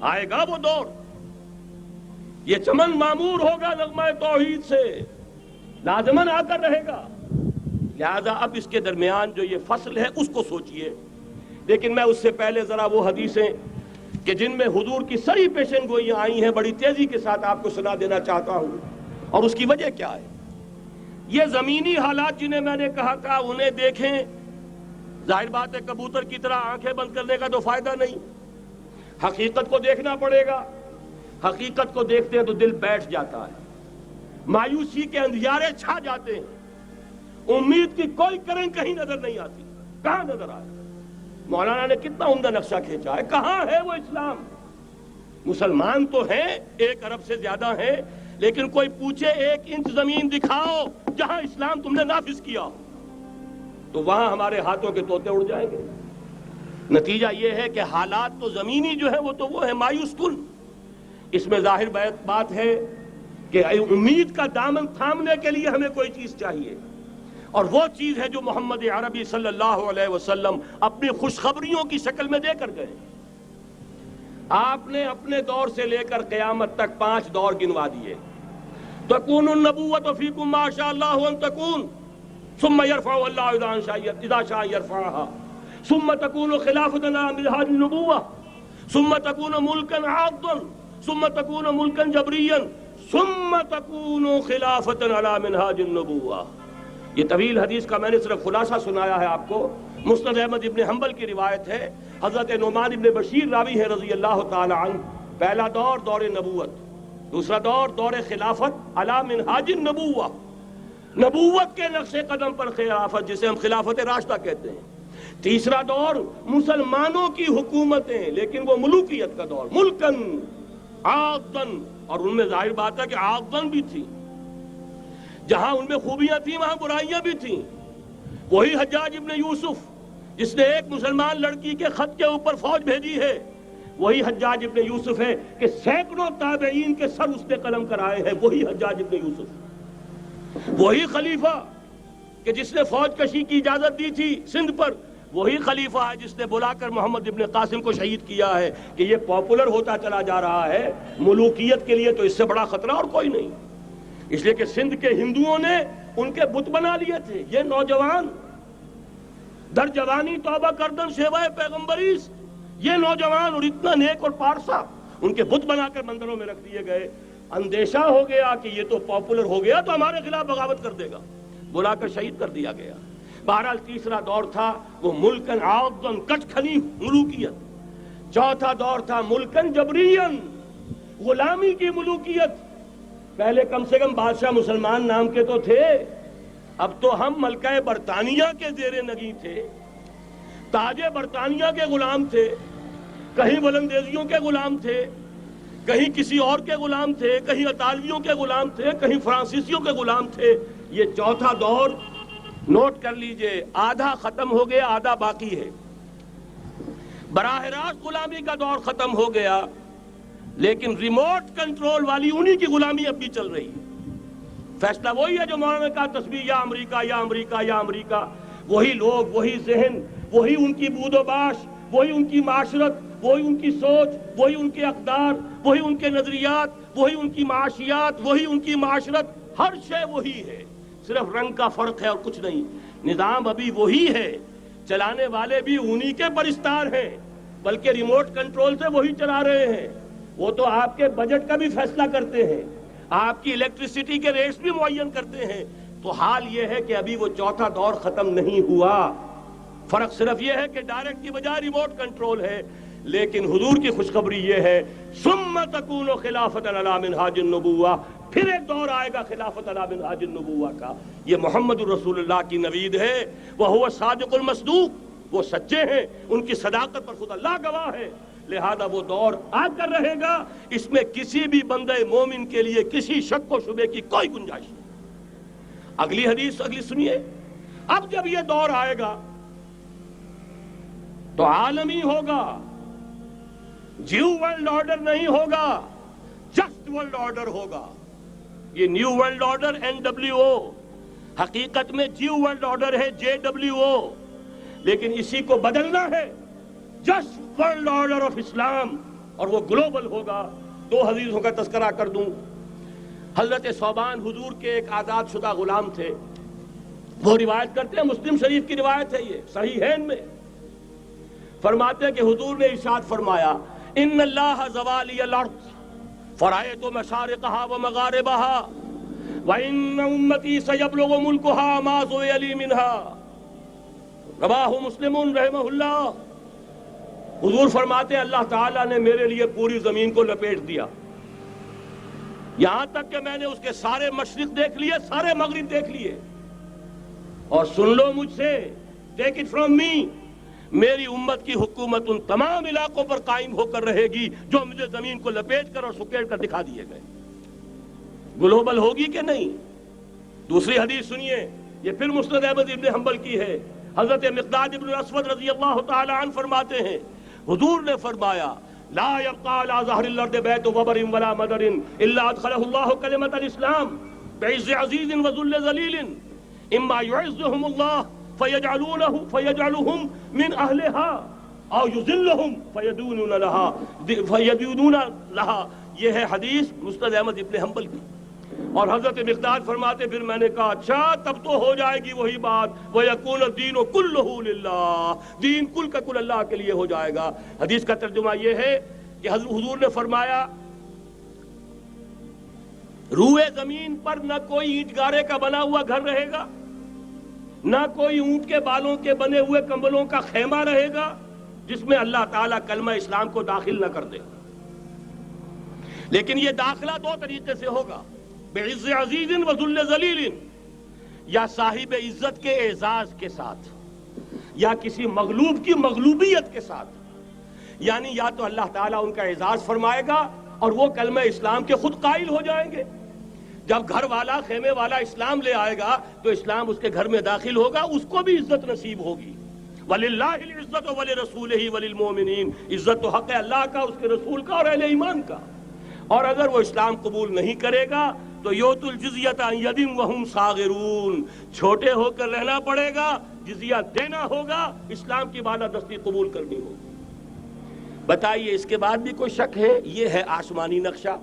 آئے گا وہ دور، یہ چمن معمور ہوگا نغمہ توحید سے، لازماً آ کر رہے گا۔ لہذا اب اس کے درمیان جو یہ فصل ہے اس کو سوچئے۔ لیکن میں اس سے پہلے ذرا وہ حدیثیں کہ جن میں حضور کی سری پیشن گوئیاں آئی ہیں بڑی تیزی کے ساتھ آپ کو سنا دینا چاہتا ہوں، اور اس کی وجہ کیا ہے۔ یہ زمینی حالات جنہیں میں نے کہا تھا انہیں دیکھیں، ظاہر بات ہے کبوتر کی طرح آنکھیں بند کرنے کا تو فائدہ نہیں، حقیقت کو دیکھنا پڑے گا۔ حقیقت کو دیکھتے ہیں تو دل بیٹھ جاتا ہے، مایوسی کے اندھیارے چھا جاتے ہیں، امید کی کوئی کرن کہیں نظر نہیں آتی۔ کہاں نظر آئے؟ مولانا نے کتنا عمدہ نقشہ کھینچا ہے، کہاں ہے وہ اسلام؟ مسلمان تو ہیں، 1 ارب سے زیادہ ہیں، لیکن کوئی پوچھے 1 انچ زمین دکھاؤ جہاں اسلام تم نے نافذ کیا تو وہاں ہمارے ہاتھوں کے طوطے اڑ جائیں گے۔ نتیجہ یہ ہے کہ حالات تو زمینی جو ہے وہ ہے مایوس کن۔ اس میں ظاہر بات ہے کہ امید کا دامن تھامنے کے لیے ہمیں کوئی چیز چاہیے، اور وہ چیز ہے جو محمد عربی صلی اللہ علیہ وسلم اپنی خوشخبریوں کی شکل میں دے کر گئے۔ آپ نے اپنے دور سے لے کر قیامت تک 5 دور گنوا دیے۔ تکون النبوۃ فیکم ما شاء اللہ ان تکون ثم یرفع اللہ اذا شاء یرفعها ثم تکون خلافۃ علی منہاج النبوۃ ثم تکون ملکا عاضا ثم تکون ملکا جبریا ثم تکون خلافۃ علی منہاج النبوۃ۔ یہ طویل حدیث کا میں نے صرف خلاصہ سنایا ہے آپ کو۔ مسند احمد ابن حنبل کی روایت ہے، حضرت نعمان ابن بشیر راوی ہے رضی اللہ تعالی عنہ۔ پہلا دور دور نبوت، دوسرا دور دور خلافت علی منہاج النبوۃ، نبوت کے نقش قدم پر خلافت جسے ہم خلافت راشدہ کہتے ہیں۔ تیسرا دور مسلمانوں کی حکومتیں، لیکن وہ ملوکیت کا دور، ملکن عاضن، اور ان میں ظاہر بات ہے کہ عاضن بھی تھی، جہاں ان میں خوبیاں تھیں وہاں برائیاں بھی تھیں۔ وہی حجاج ابن یوسف جس نے ایک مسلمان لڑکی کے خط کے اوپر فوج بھیجی ہے، وہی حجاج ابن یوسف ہے کہ سینکڑوں تابعین کے سر اس نے قلم کرائے ہیں، وہی حجاج ابن یوسف۔ وہی خلیفہ کہ جس نے فوج کشی کی اجازت دی تھی سندھ پر، وہی خلیفہ ہے جس نے بلا کر محمد ابن قاسم کو شہید کیا ہے کہ یہ پاپولر ہوتا چلا جا رہا ہے، ملوکیت کے لیے تو اس سے بڑا خطرہ اور کوئی نہیں۔ اس لیے کہ سندھ کے ہندوؤں نے ان کے بت بنا لیے تھے۔ یہ نوجوان در جوانی توبہ کردن سیوائے پیغمبریس، یہ نوجوان اور اتنا نیک اور پارسا ان کے بت بنا کر مندروں میں رکھ دیے گئے۔ اندیشہ ہو گیا کہ یہ تو پاپولر ہو گیا تو ہمارے خلاف بغاوت کر دے گا، بلا کر شہید کر دیا گیا۔ بہرحال تیسرا دور تھا وہ ملکن عاضن، کچ کھلی ملوکیت۔ چوتھا دور تھا ملکن جبرین، غلامی کی ملوکیت۔ پہلے کم سے کم بادشاہ مسلمان نام کے تو تھے، اب تو ہم ملکہ برطانیہ کے زیر نگیں تھے، تاج برطانیہ کے غلام تھے، کہیں بلندیزیوں کے غلام تھے، کہیں کسی اور کے غلام تھے، کہیں اطالویوں کے غلام تھے، کہیں فرانسیسیوں کے غلام تھے۔ یہ چوتھا دور نوٹ کر لیجئے، آدھا ختم ہو گیا، آدھا باقی ہے۔ براہ راست غلامی کا دور ختم ہو گیا، لیکن ریموٹ کنٹرول والی انہی کی غلامی اب بھی چل رہی ہے۔ فیصلہ وہی ہے جو مولانا نے کہا، تصویر یا امریکہ یا امریکہ یا امریکہ۔ وہی لوگ، وہی ذہن، وہی ان کی بود و باش، وہی ان کی معاشرت، وہی ان کی سوچ، وہی ان کے اقدار، وہی ان کے نظریات، وہی ان کی معاشیات، وہی ان کی معاشرت، ہر شے وہی ہے، صرف رنگ کا فرق ہے اور کچھ نہیں۔ نظام ابھی وہی ہے، چلانے والے بھی انہی کے پرستار ہیں، بلکہ ریموٹ کنٹرول سے وہی چلا رہے ہیں۔ وہ تو آپ کے بجٹ کا بھی فیصلہ کرتے ہیں، آپ کی الیکٹریسٹی کے ریٹس بھی معین کرتے ہیں۔ تو حال یہ ہے کہ ابھی وہ چوتھا دور ختم نہیں ہوا، فرق صرف یہ ہے کہ ڈائریکٹ کی بجائے ریموٹ کنٹرول ہے۔ لیکن حضور کی خوشخبری یہ ہے، ثم تکون خلافۃ علی منہاج النبوۃ، پھر ایک دور آئے گا خلافت علی منہاج النبوۃ کا۔ یہ محمد الرسول اللہ کی نوید ہے، وہو صادق المصدوق، وہ سچے ہیں، ان کی صداقت پر خود اللہ گواہ ہے۔ لہذا وہ دور آ کر رہے گا، اس میں کسی بھی بندے مومن کے لیے کسی شک و شبے کی کوئی گنجائش نہیں۔ اگلی حدیث اگلی سنیے، اب جب یہ دور آئے گا تو عالمی ہوگا، جیو ورلڈ آرڈر نہیں ہوگا، جسٹ ورلڈ آرڈر ہوگا۔ یہ نیو ورلڈ آرڈر NWO، حقیقت میں جیو ورلڈ آرڈر ہے JWO، لیکن اسی کو بدلنا ہے، جسٹ ورلڈ آرڈر آف اسلام۔ اور وہ گلوبل ہوگا. 2 حدیثوں کا تذکرہ کر دوں. حضرت ثوبان حضور کے ایک آزاد شدہ غلام تھے. وہ روایت کرتے ہیں, مسلم شریف کی روایت ہے, یہ صحیحین میں فرماتے ہیں کہ حضور نے ارشاد فرمایا, ان اللہ زوالی الارض فرأیت مشارقها ومغاربها وان امتی سیبلغ ملکها ما زوی لی منها. رواہ مسلم رحمہ اللہ. حضور فرماتے ہیں اللہ تعالیٰ نے میرے لیے پوری زمین کو لپیٹ دیا, یہاں تک کہ میں نے اس کے سارے مشرق دیکھ لیے, سارے مغرب دیکھ لیے. اور سن لو مجھ سے, ٹیک اٹ فرام می, میری امت کی حکومت ان تمام علاقوں پر قائم ہو کر رہے گی جو مجھے زمین کو لپیٹ کر اور سکیڑ کر دکھا دیے گئے. گلوبل ہوگی کہ نہیں؟ دوسری حدیث سنیے, یہ پھر مسند احمد ابن حنبل کی ہے. حضرت مقداد ابن الاسود رضی اللہ تعالی عنہ فرماتے ہیں, حضور نے فرمایا, لا يبقى على ظهر الارض بيت وبر ولا مدر الا ادخله الله كلمة الاسلام بعز عزيز وذل ذليل اما يعزهم الله فيجعلهم من اهلها او يذلهم فيدونون لها. یہ ہے حدیث مسند احمد ابن حنبل کی. اور حضرت مقداد فرماتے, پھر میں نے کہا اچھا تب تو ہو جائے گی وہی بات, وَيَكُونَ الدِّينُ كُلُّهُ لِلَّهِ, دین کل کا کل اللہ کے لیے ہو جائے گا. حدیث کا ترجمہ یہ ہے کہ حضور نے فرمایا, روئے زمین پر نہ کوئی اینٹ گارے کا بنا ہوا گھر رہے گا, نہ کوئی اونٹ کے بالوں کے بنے ہوئے کمبلوں کا خیمہ رہے گا جس میں اللہ تعالیٰ کلمہ اسلام کو داخل نہ کر دے. لیکن یہ داخلہ 2 طریقے سے ہوگا, بعز عزیز وذل ذلیل, یا صاحب عزت کے اعزاز کے ساتھ, یا کسی مغلوب کی مغلوبیت کے ساتھ. یعنی یا تو اللہ تعالیٰ ان کا اعزاز فرمائے گا اور وہ کلمہ اسلام کے خود قائل ہو جائیں گے. جب گھر والا خیمے والا اسلام لے آئے گا تو اسلام اس کے گھر میں داخل ہوگا, اس کو بھی عزت نصیب ہوگی. وَلِلَّهِ الْعِزَّةُ وَلِرَسُولِهِ وَلِلْمُؤْمِنِينَ, عزت تو حق ہے اللہ کا, اس کے رسول کا اور اہل ایمان کا. اور اگر وہ اسلام قبول نہیں کرے گا تو یوت الجزیۃ عن ید وہم صاغرون, چھوٹے ہو کر رہنا پڑے گا, جزیہ دینا ہوگا, اسلام کی بالادستی قبول کرنی ہوگی. بتائیے اس کے بعد بھی کوئی شک ہے؟ یہ ہے آسمانی نقشہ.